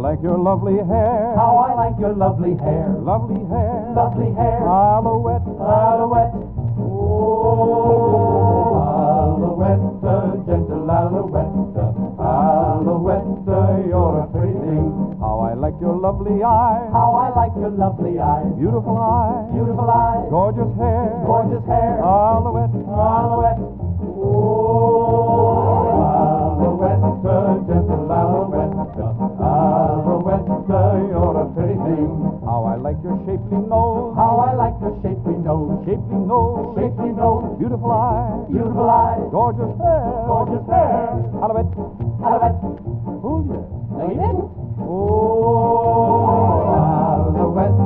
like your lovely hair. How I like your lovely hair. Lovely hair. Lovely hair. Alouette. Alouette. Oh, alouette, gentle alouette. Alouette, you're a pretty thing. How I like your lovely eyes. How I like your lovely eyes. Beautiful eyes. Beautiful eyes. Gorgeous hair. Gorgeous hair. Alouette. Alouette. Oh, alouette, gentle alouette. Alouette, you're a pretty thing. How I like your shapely nose. How I like your shapely nose. Shapely nose. Shapely nose. Beautiful eyes. Beautiful eyes. Gorgeous hair. Gorgeous hair. Alouette. Alouette. Fooled you. No, you didn't. Oh, Alouette,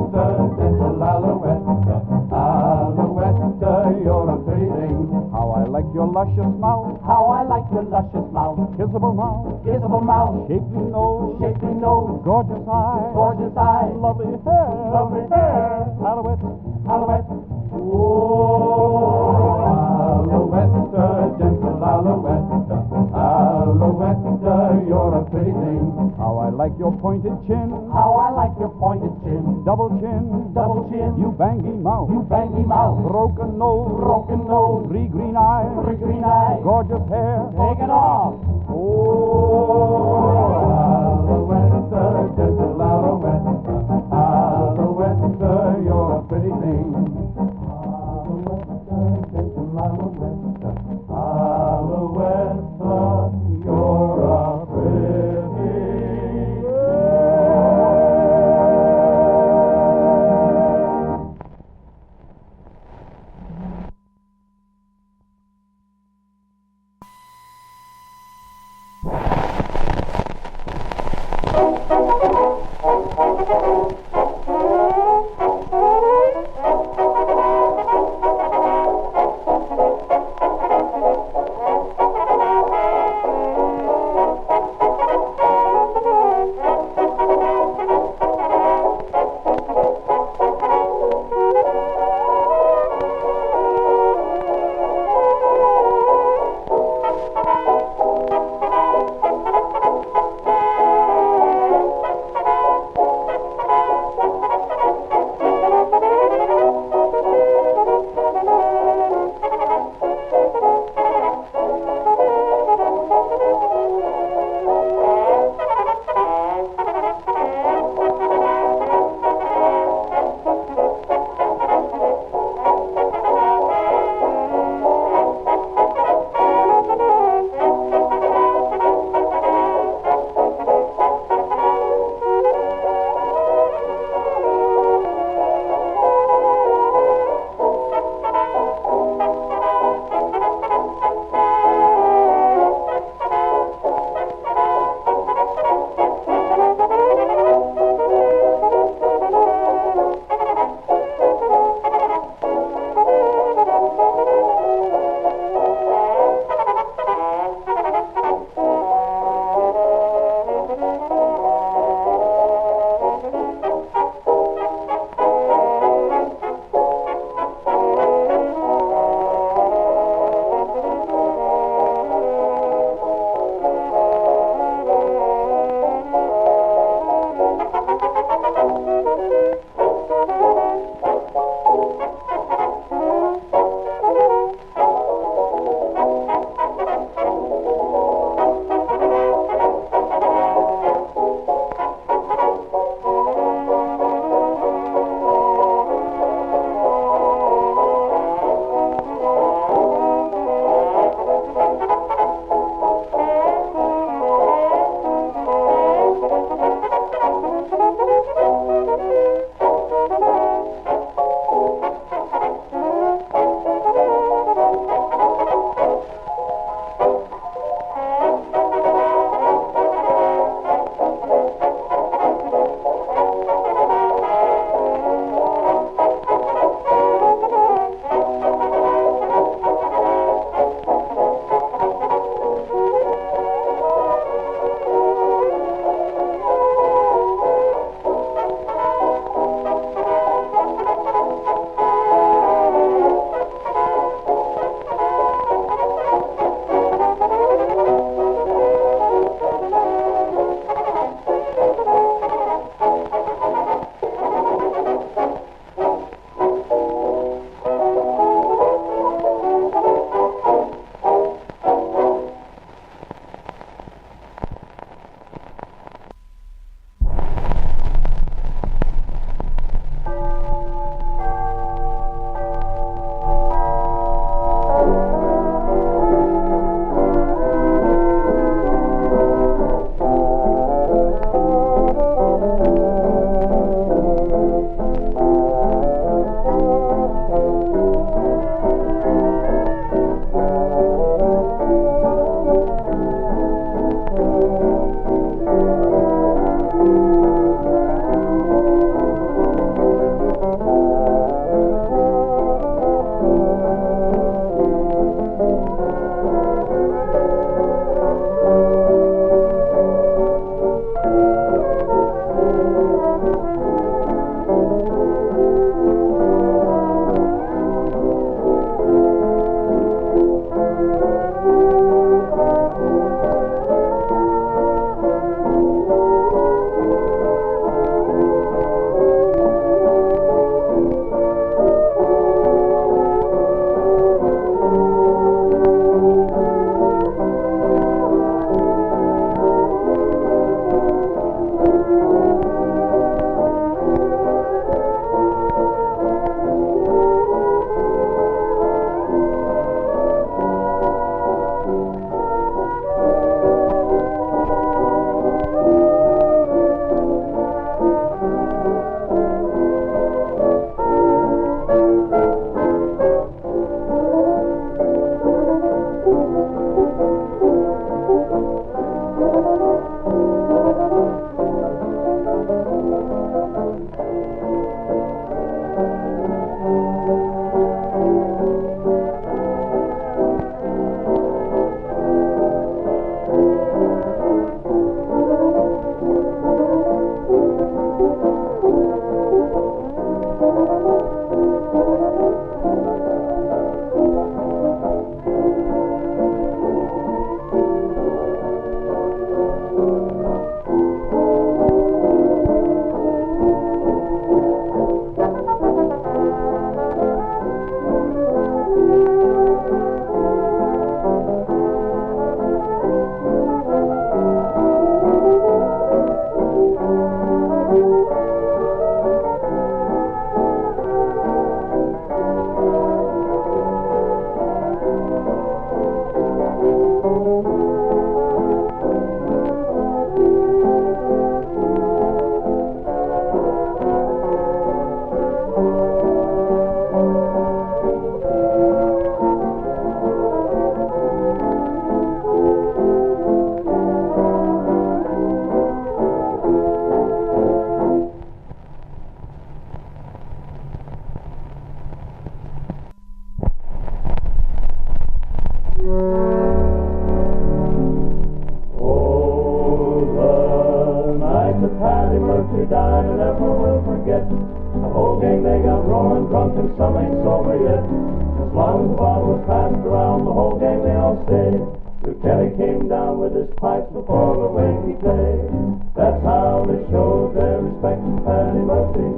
gentle alouette. Alouette, you're a pretty thing. how I like your luscious mouth. How I like your luscious mouth. Kissable mouth. Kissable mouth. Shapely nose. Shapely nose. Gorgeous eyes. Gorgeous eyes. Lovely hair. Lovely hair. Alouette. Alouette. Oh, alouette, gentle alouette. Alouette, you're a pretty thing. How I like your pointed chin. How I like your pointed chin. Double chin. Double chin. You bangy mouth. You bangy mouth. Broken nose. Broken nose. Three green eyes. Three green eyes. Gorgeous hair. Take it off. Oh, alouette, gentle alouette. Alouette, you're a pretty thing. Alouette, gentle alouette. Alouette, you're a pretty thing. never will forget. The whole gang, they got roaring drunk and some ain't sober yet. As long as the bottle was passed around, the whole gang, they all stayed. Till Kelly came down with his pipes before the way he played. That's how they showed their respect to Paddy Murphy.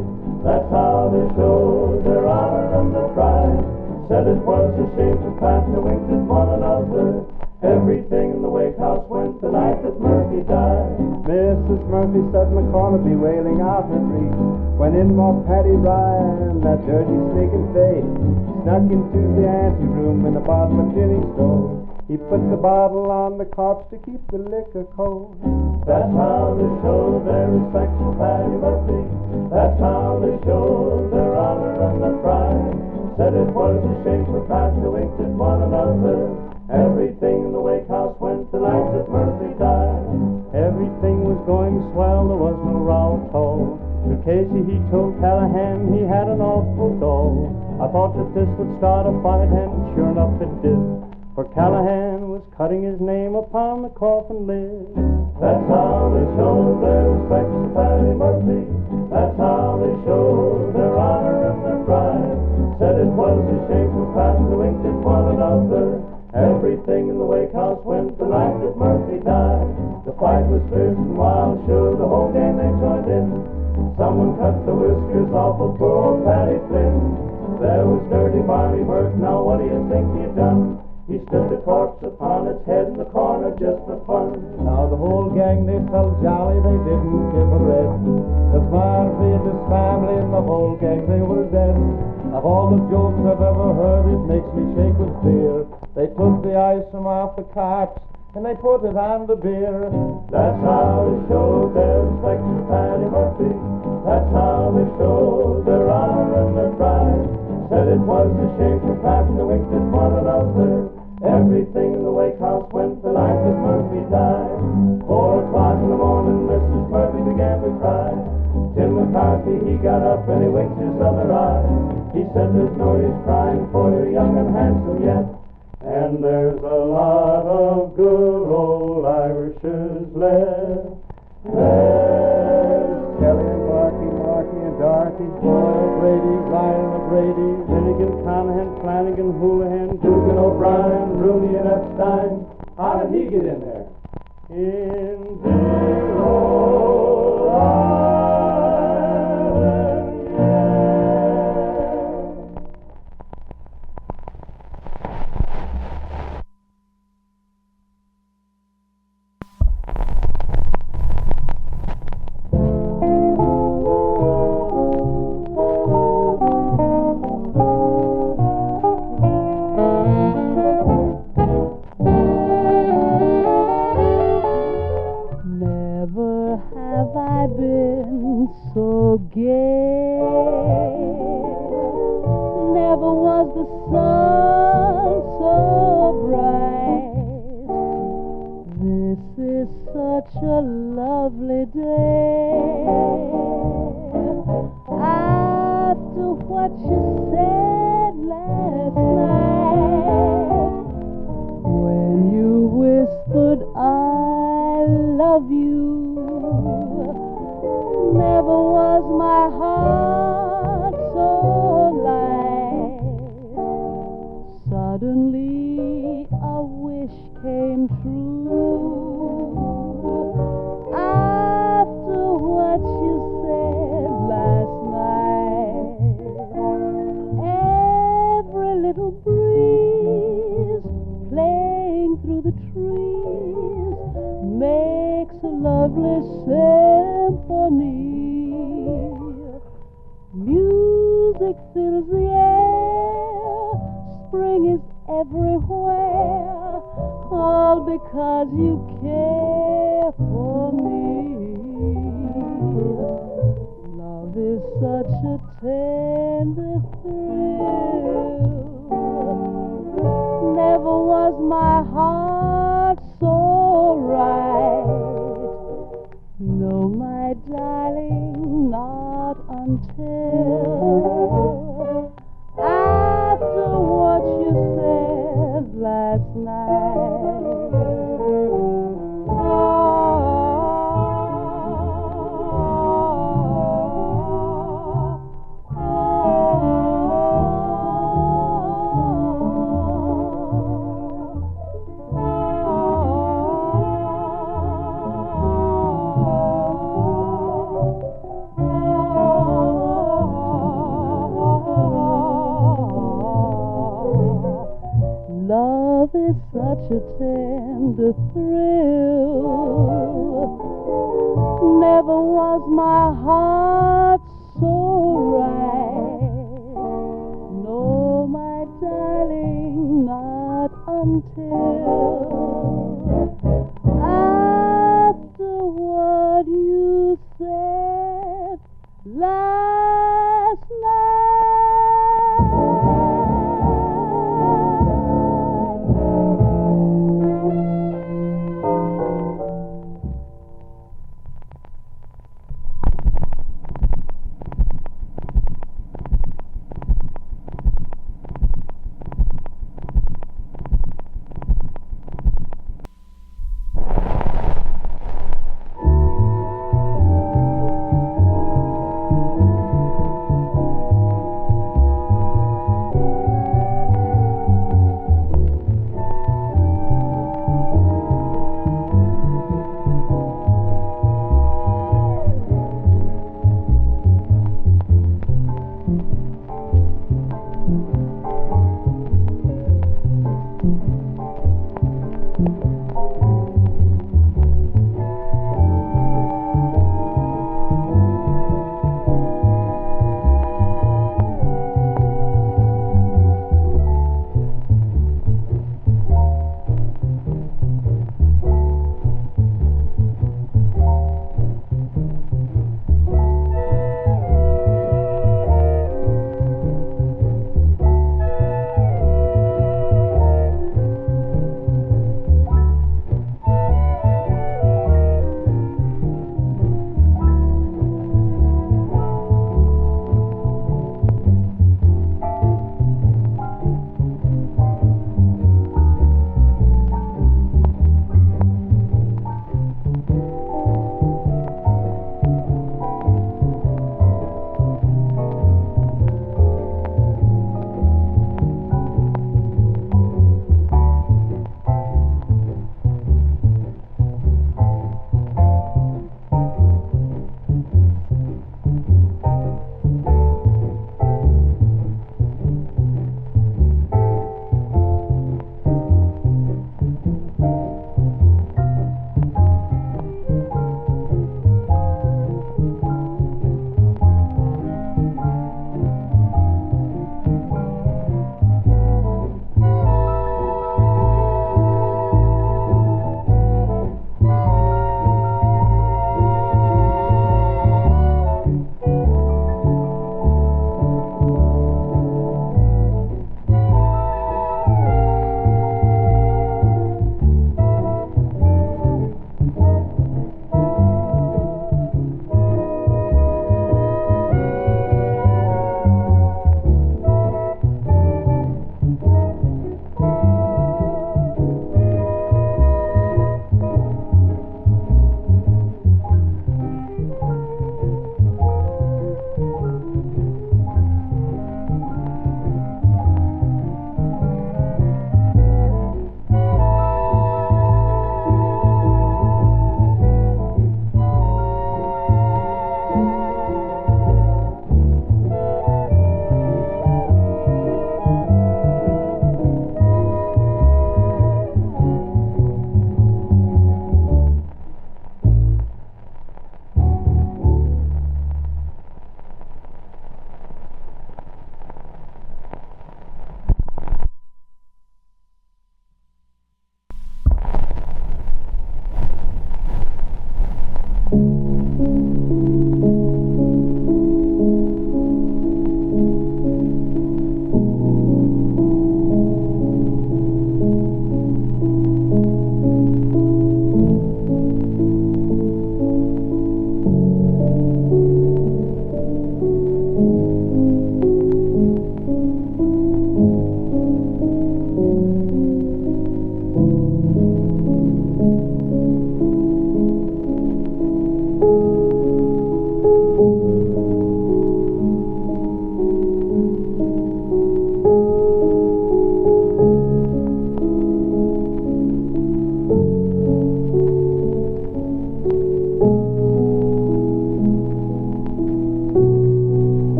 That's how they showed their honor and their pride. Said it was a shame to Pat, they winked at one another. Everything in the wake house went the night that Murphy died. Mrs. Murphy stood in the corner bewailing out her grief, when in walked Paddy Ryan, that dirty sneaking face. Snuck into the anteroom in a bottle of ginny stove. He put the bottle on the corpse to keep the liquor cold. That's how they showed their respect to Paddy Murphy. That's how they showed their honor and their pride. Said it was a shame for Pat, they winked at one another. Everything in the wake house went the night that Murphy died. Everything was going swell, there was no row at all. To Casey he told Callahan he had an awful doll. I thought that this would start a fight, and sure enough it did. For Callahan was cutting his name upon the coffin lid. That's how they showed their respect to Paddy Murphy. That's how they showed their honor and their pride. Said it was a shame for Pat, they winked at one another. Everything in the wake house went the night that Murphy died. The fight was fierce and wild, sure the whole gang they joined in. Someone cut the whiskers off of poor old Paddy Flynn. There was dirty Barney Burke, now what do you think he'd done? He stood the corpse upon its head in the corner just for fun. Now the whole gang, they felt jolly, they didn't give a rest. The Murphy and his family and the whole gang, they were dead. Of all the jokes I've ever heard, it makes me shake with fear. They took the ice from off the carts and they put it on the beer. That's how they showed their respect to Paddy Murphy. That's how they showed their honor and their pride. Said it was a shame for Pat, they winked at one another. Everything in the wake house went the night that Murphy died. 4 o'clock in the morning, Mrs. Murphy began to cry. Jim McCarthy, he got up and he winked his other eye. He said there's no use crying, for you're young and handsome yet. And there's a lot of good old Irishers left. There's Kelly and Clarky, Marky and Dorothy, Boyle, Brady, Ryan O'Grady, Finnegan, Conahan, Flanagan, Houlihan, Dugan, O'Brien, Rooney, and Epstein. How did he get in there? in Dear old Ireland, yeah. Never have I been so gay. Never was the sun so bright. This is such a lovely day. After what you said last night, when you whispered I love you, never was my heart so light. Suddenly a wish came true. After what you said last night, every little breeze playing through the trees makes a lovely symphony. Music fills the air, spring is everywhere, all because you care for me. Love is such a tender thrill. Never was my heart so right. No, my darling, not until after what you said last night. Oh, such a tender thrill. Never was my heart so right. No, my darling, not until after what you said last night.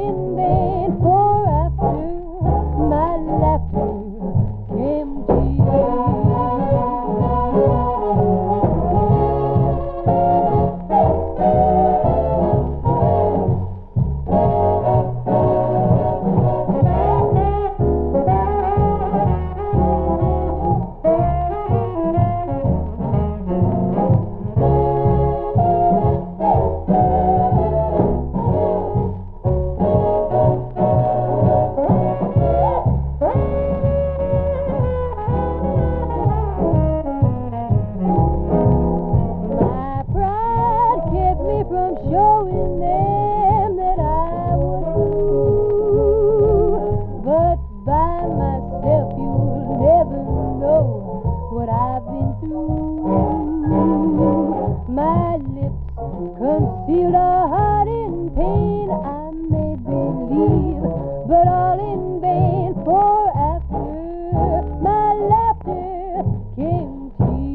in vain, for after my laughter came from showing them that I was blue. But by myself you'll never know what I've been through. My lips concealed a heart in pain, I made believe, but all in vain, for after my laughter came tears.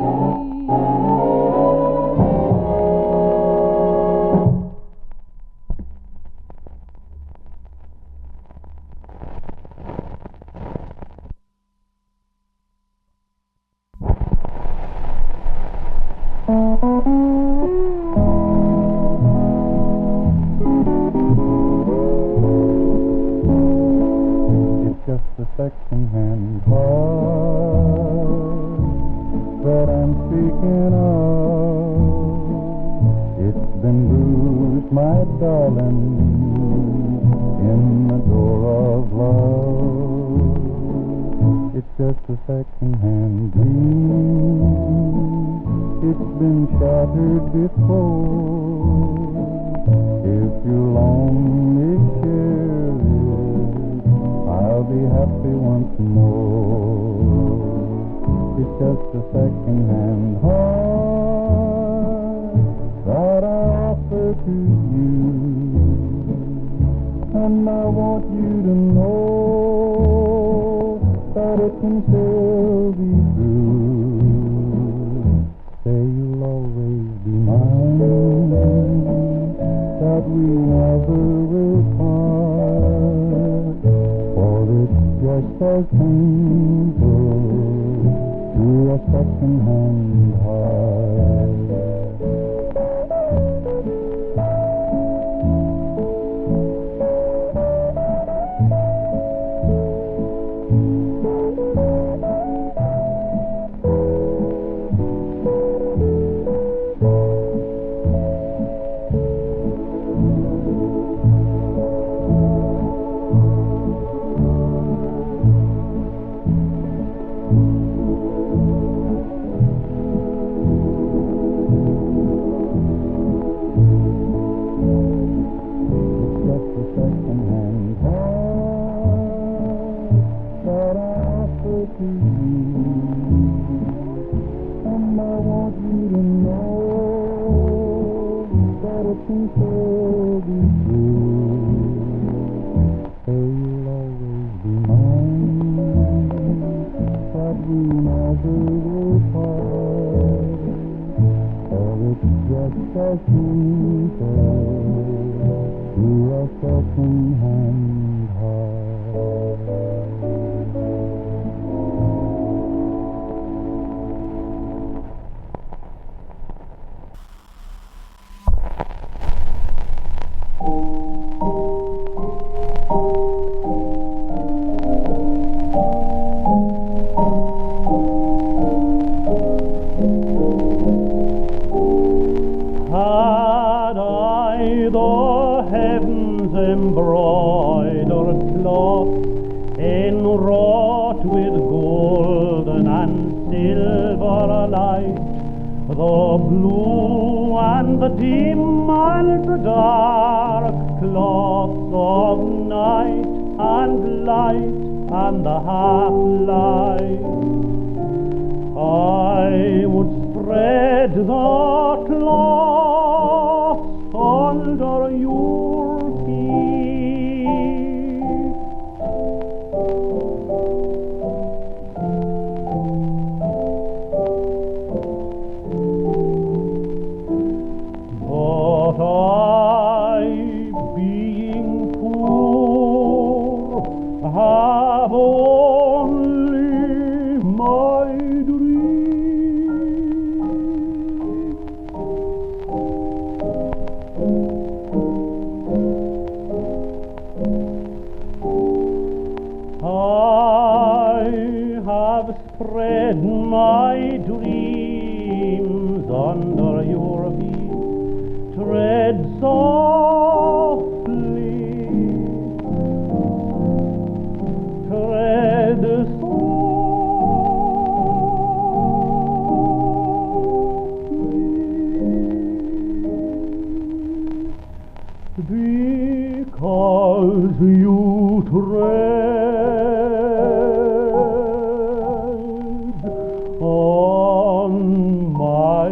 It's just a second-hand heart that I'm speaking of. It's been bruised, my darling, in the door of love. It's just a second-hand dream. It's been shattered before. If you'll only share it, I'll be happy once more. It's just a second-hand heart that I offer to you, and I want you to know that it can still be true. Say you'll always be mine, that we never will part, for it's just as painful to a second-hand heart. Embroidered cloth enwrought with golden and silver light, the blue and the dim and the dark cloths of night and light and the half-light. I would spread the cloths under your feet, but I, being poor, spread my dreams under your feet. Tread softly, tread softly, because you tread on my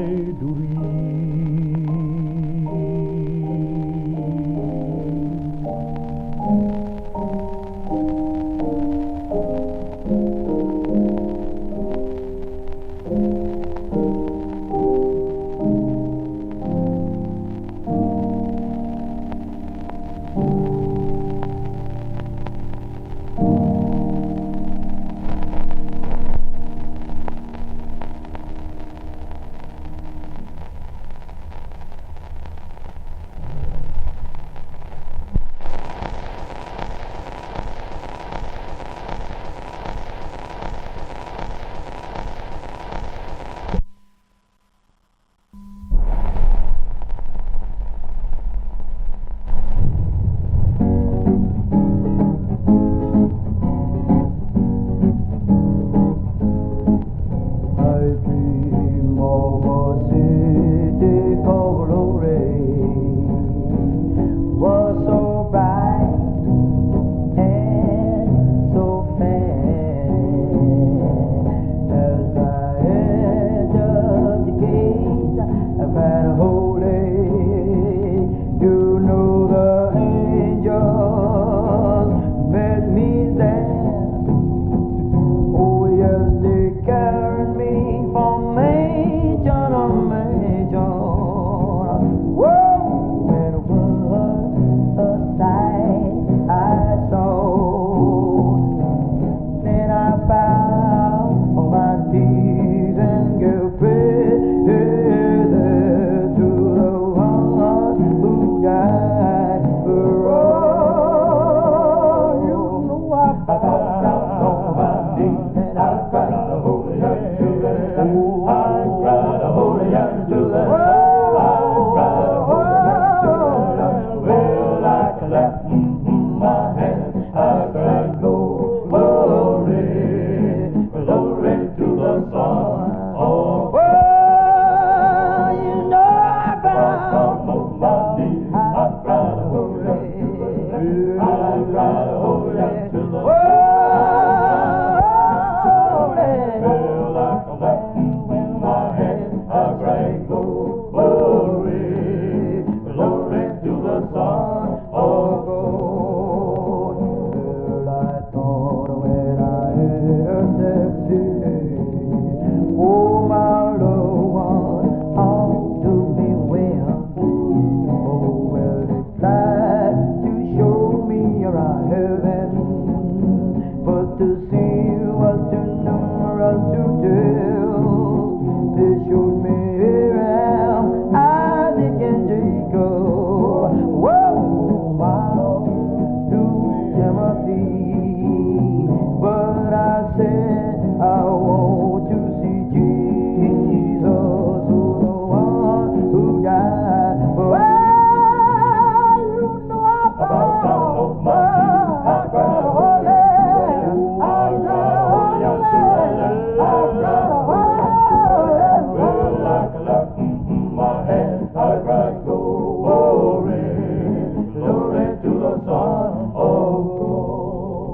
Glory to the Son of God.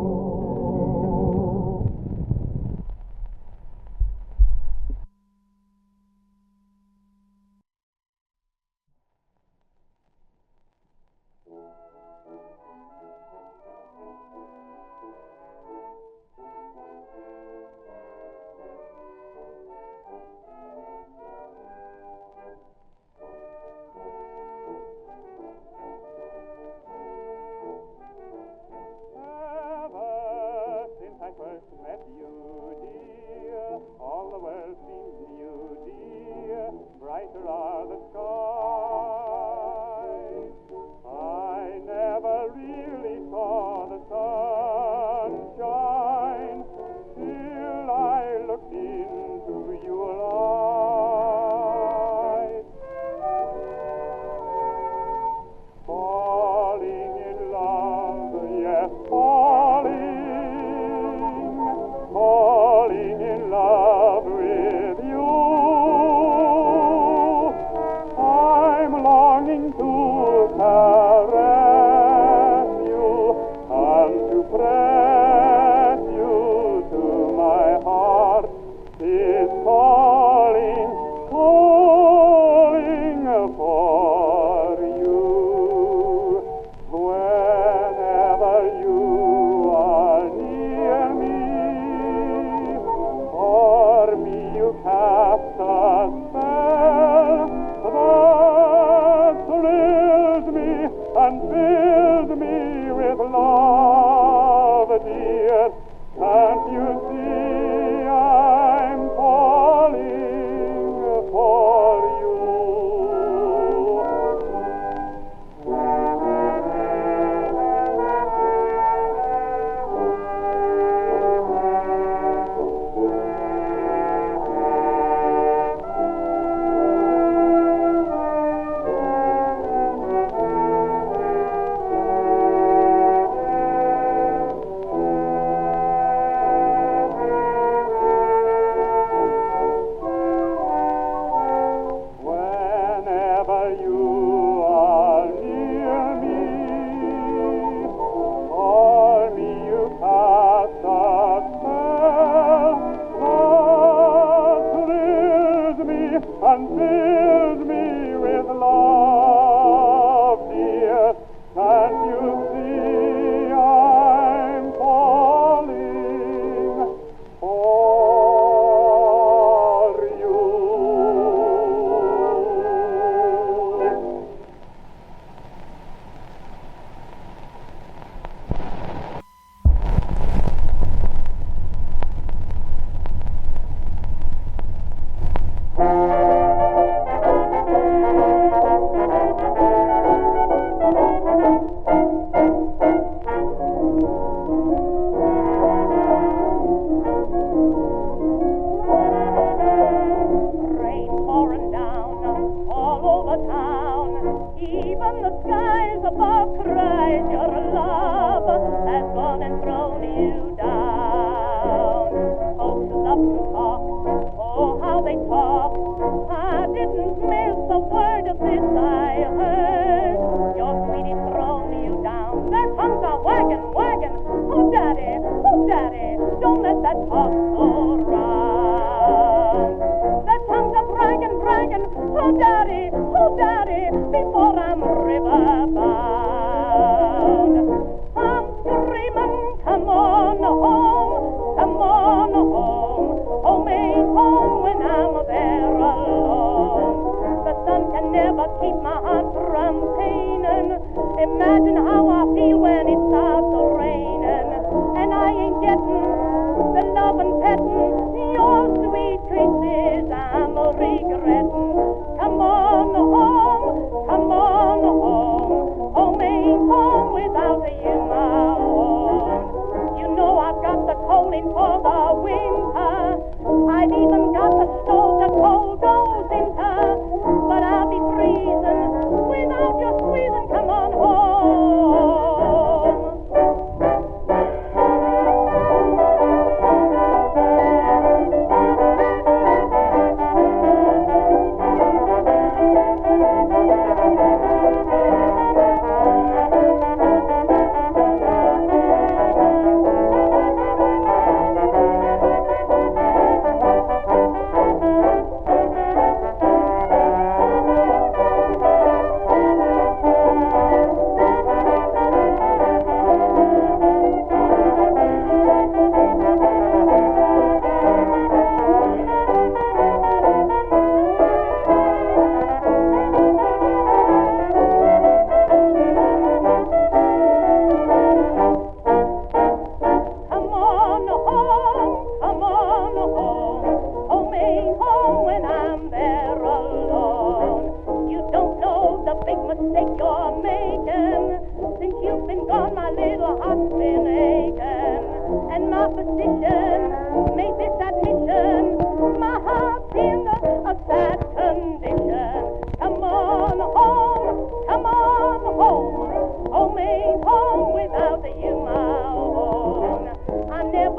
falling in love with you. I'm longing to caress you and to press you to my heart. Is calling, calling for you. Whenever you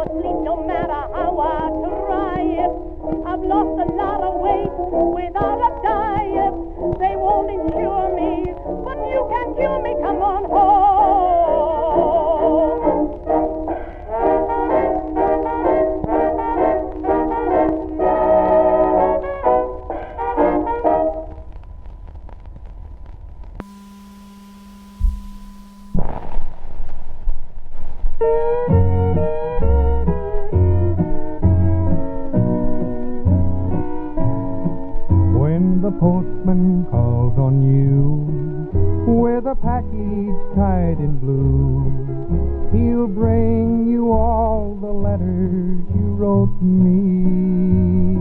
asleep no matter how I try. I've lost a lot of weight without a diet. They won't insure me, but you can cure me. Come on home. When the postman calls on you with a package tied in blue, he'll bring you all the letters you wrote to me.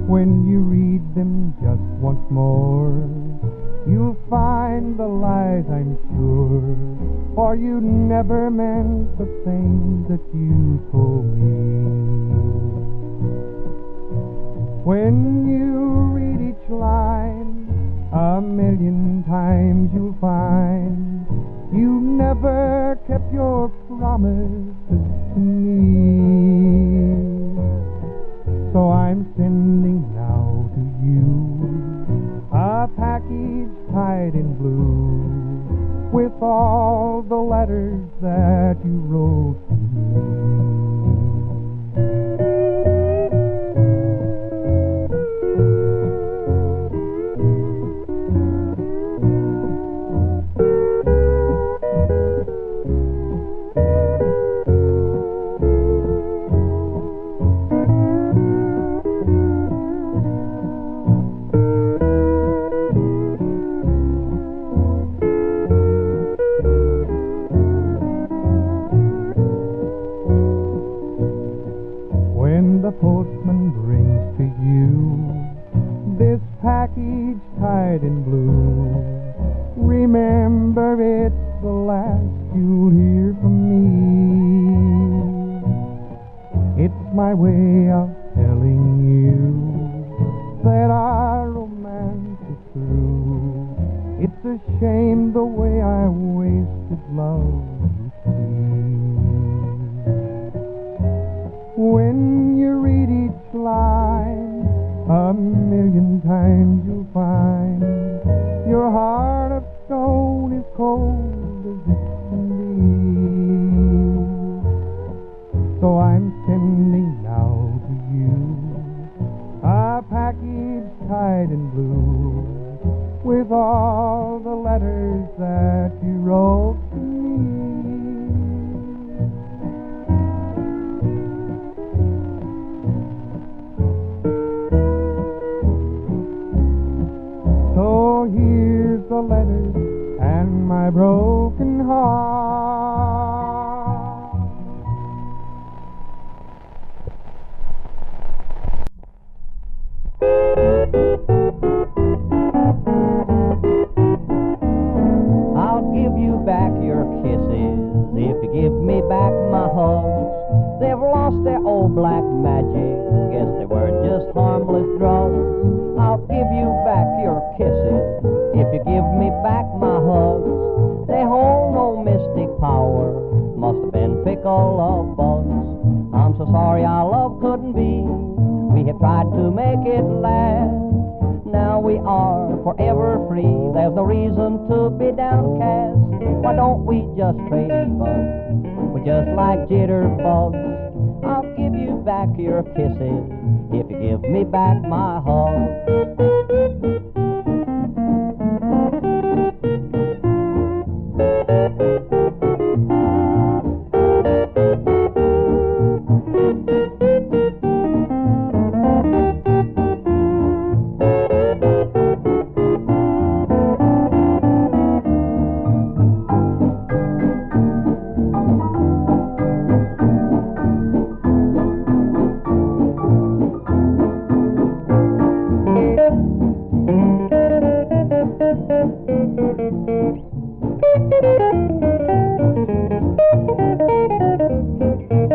When you read them just once more, you'll find the lies, I'm sure, for you never meant the things that you told me. When you read each line 1,000,000 times, you'll find you never kept your promises to me. So I'm sending now to you a package tied in blue with all the letters that you wrote to me. When the postman brings to you this package tied in blue, remember it's the last you'll hear from me. It's my way of telling you that our romance is through. It's a shame the way I wasted love, you see. When you read each line 1,000,000 times, you'll find your heart of stone is cold as it can be. So I'm sending now to you a package tied in blue with all the letters that you wrote to me. So here's the letters and my broken heart. I'll give you back your kisses if you give me back my hugs. They've lost their old black magic, guess they were just harmless drugs. I'll give you back your kisses if you give me back my hugs. They hold no mystic power, must have been fickle of bugs. I'm so sorry our love couldn't be, we have tried to make it last. Now we are forever free, there's no reason to be downcast. Why don't we just trade even? We're just like jitterbugs. I'll give you back your kisses if you give me back my hugs.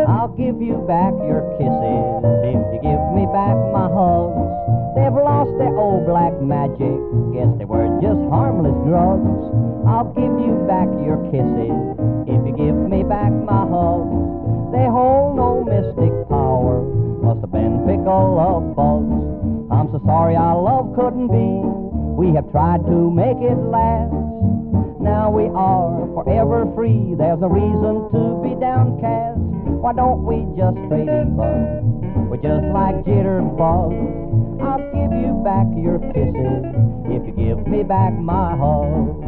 I'll give you back your kisses if you give me back my hugs. They've lost their old black magic, guess they were just harmless drugs. I'll give you back your kisses if you give me back my hugs. They can be. We have tried to make it last. Now we are forever free. There's a reason to be downcast. Why don't we just trade even? We're just like jitterbugs. I'll give you back your kisses if you give me back my hug.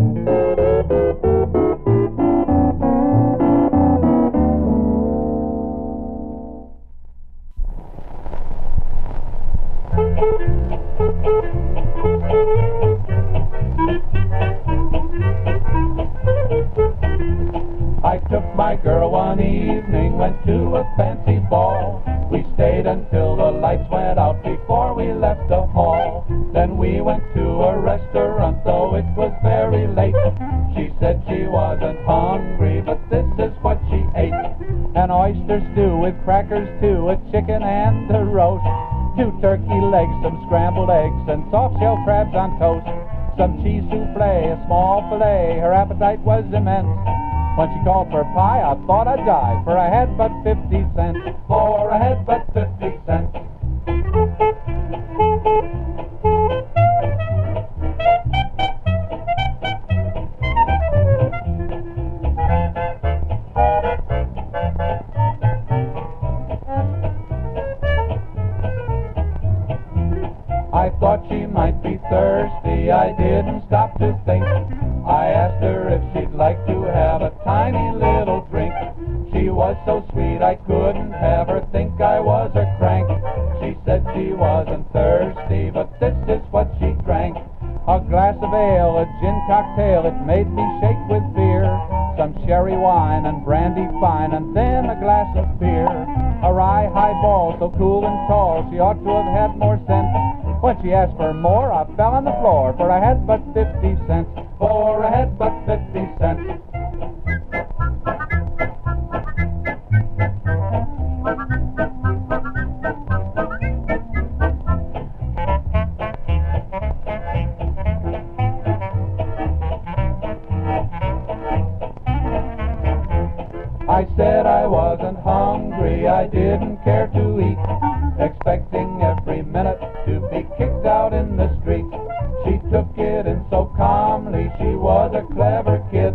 I took my girl one evening, went to a fancy ball. We stayed until the lights went out before we left the hall. Then we went to a restaurant, though it was very late. She said she wasn't hungry, but this is what she ate. An oyster stew with crackers too, a chicken and a roast, 2 turkey legs, some scrambled eggs, and soft-shell crabs on toast. Some cheese souffle, a small filet, her appetite was immense. When she called for pie, I thought I'd die, for I had but 50 cents. For I had but 50 cents. I thought she might be thirsty, I didn't stop to think. I asked her if she'd like to have a tiny little drink. She was so sweet I couldn't have her think I was a crank. She said she wasn't thirsty, but this is what she drank. A glass of ale, a gin cocktail, it made me shake with fear. Some sherry wine and brandy fine, and then a glass of beer. A rye highball, so cool and tall, she ought to have had more sense. When she asked for more, I fell on the floor, for I had but 50 cents. For I had but 50 cents. I said I wasn't hungry, I didn't care to eat, expecting every minute to be kicked out in the street. She took it in so calmly, she was a clever kid.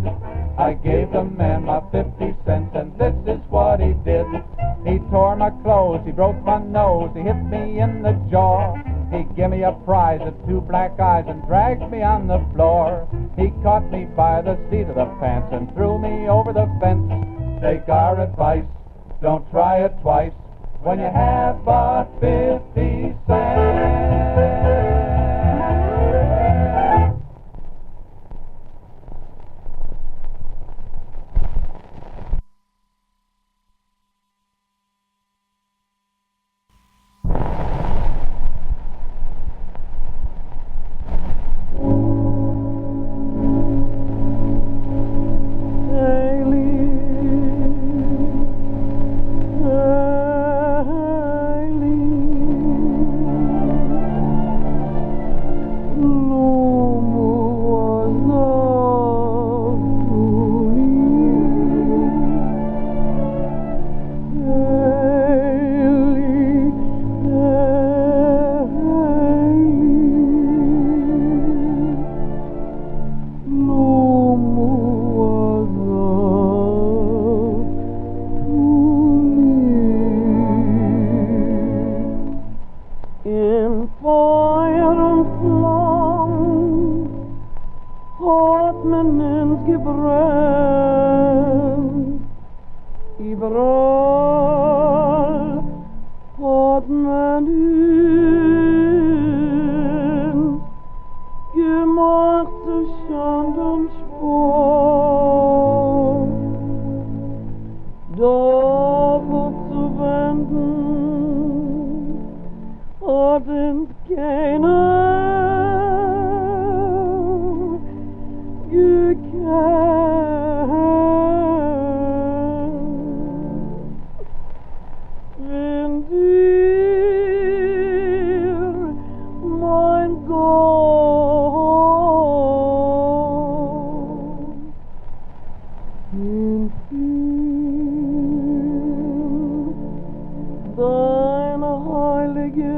I gave the man my 50 cents, and this is what he did. He tore my clothes, he broke my nose, he hit me in the jaw. He gave me a prize of 2 black eyes and dragged me on the floor. He caught me by the seat of the pants and threw me over the fence. Take our advice, don't try it twice when you have but 50 cents. Deine heilige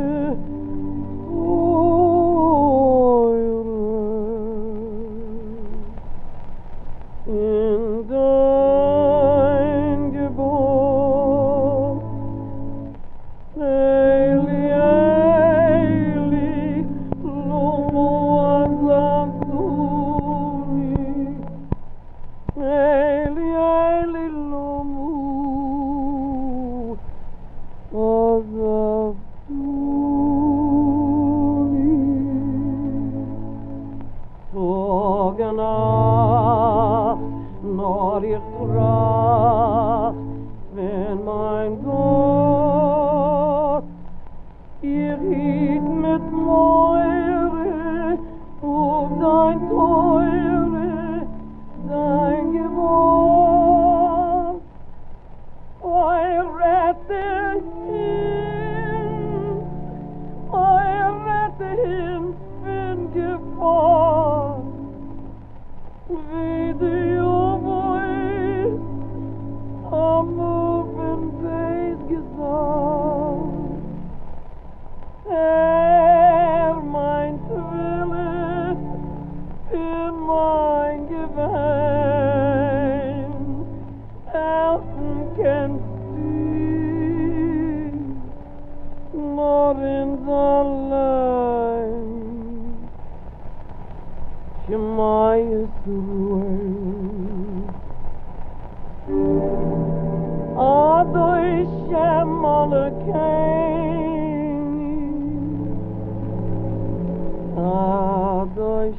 person can see, not in the line. Shemaya Surway, Adoy Shamalakani, Adoy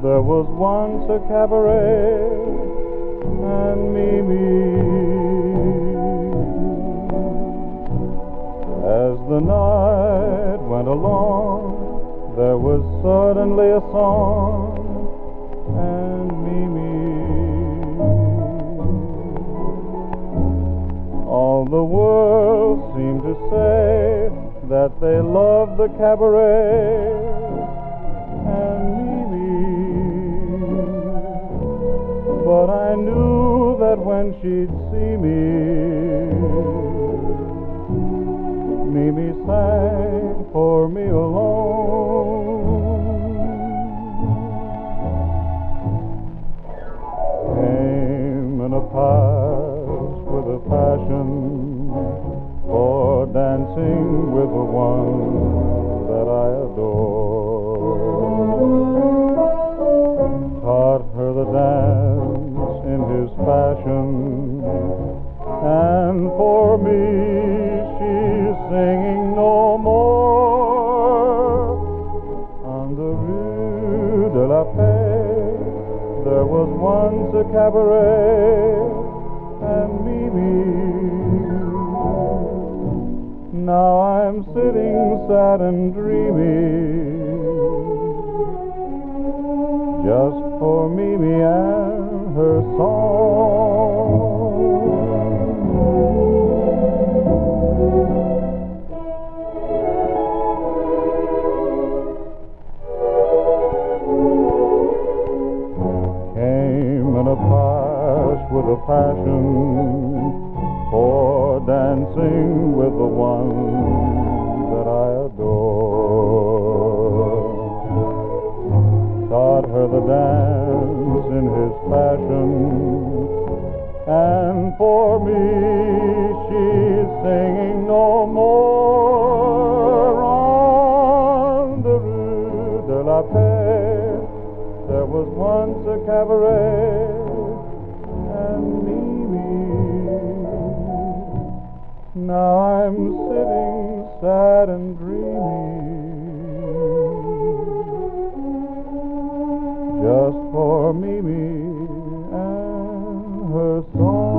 There was once a cabaret, and Mimi, as the night went along, there was suddenly a song, and Mimi, all the world seemed to say that they loved the cabaret, and but I knew that when she'd see me, Mimi sang for me alone. past with a passion for dancing with the one that I adore. Taught her the dance in his fashion, and for me she's singing no more. On the Rue de la Paix there was once a cabaret, and now I'm sitting sad and dreamy, just for Mimi and her song. Came in a past with a passion for dancing with the one that I adore. Taught her the dance in his fashion, and for me she's singing no more. On the Rue de la Paix there was once a cabaret, and now I'm sitting sad and dreamy, just for Mimi and her song.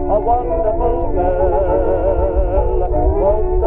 A wonderful girl, wrote